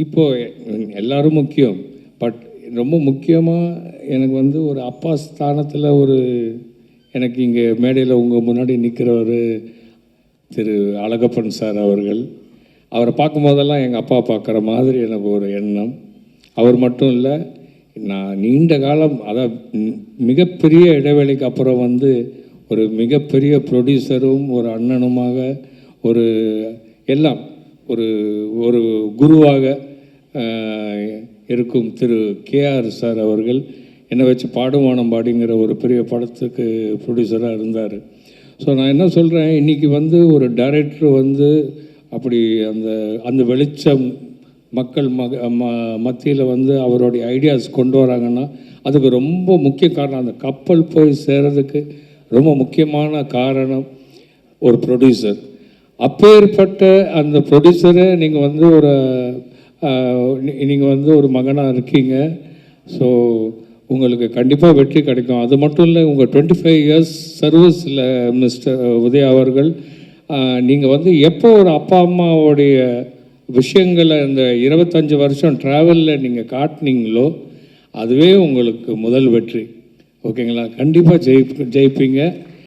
இப்போது எல்லோரும் முக்கியம், பட் ரொம்ப முக்கியமாக எனக்கு வந்து ஒரு அப்பா ஸ்தானத்தில் எனக்கு இங்கே மேடையில் உங்கள் முன்னாடி நிற்கிறவர் திரு அழகப்பன் சார் அவர்கள். அவரை பார்க்கும் போதெல்லாம் எங்கள் அப்பா பார்க்குற மாதிரி எனக்கு ஒரு எண்ணம். அவர் மட்டும் இல்லை, நான் நீண்ட காலம் மிகப்பெரிய இடைவெளிக்கு அப்புறம் ஒரு மிகப்பெரிய ப்ரொடியூசரும் ஒரு அண்ணனுமாக எல்லாம் ஒரு குருவாக இருக்கும் திரு கேஆர் சார் அவர்கள் என்னை வச்சு பாடுவானம் பாடிங்கிற ஒரு பெரிய படத்துக்கு ப்ரொடியூசராக இருந்தார். ஸோ நான் என்ன சொல்கிறேன், இன்றைக்கி ஒரு டைரக்டர் அப்படி அந்த வெளிச்சம் மக்கள் மத்தியில் அவருடைய ஐடியாஸ் கொண்டு வராங்கன்னா அதுக்கு ரொம்ப முக்கிய காரணம், அந்த கப்பல் போய் சேர்றதுக்கு ரொம்ப முக்கியமான காரணம் ஒரு ப்ரொடியூசர். அப்பேற்பட்ட அந்த ப்ரொடியூசரை நீங்கள் ஒரு மகனாக இருக்கீங்க. ஸோ உங்களுக்கு கண்டிப்பாக வெற்றி கிடைக்கும். அது மட்டும் இல்லை, உங்கள் 25 இயர்ஸ் சர்வீஸில் மிஸ்டர் உதயா அவர்கள், நீங்கள் எப்போ ஒரு அப்பா அம்மாவுடைய விஷயங்களை இந்த 25 வருஷம் ட்ராவலில் நீங்கள் காட்டினீங்களோ அதுவே உங்களுக்கு முதல் வெற்றி. ஓகேங்களா? கண்டிப்பாக ஜெயிப்பீங்க.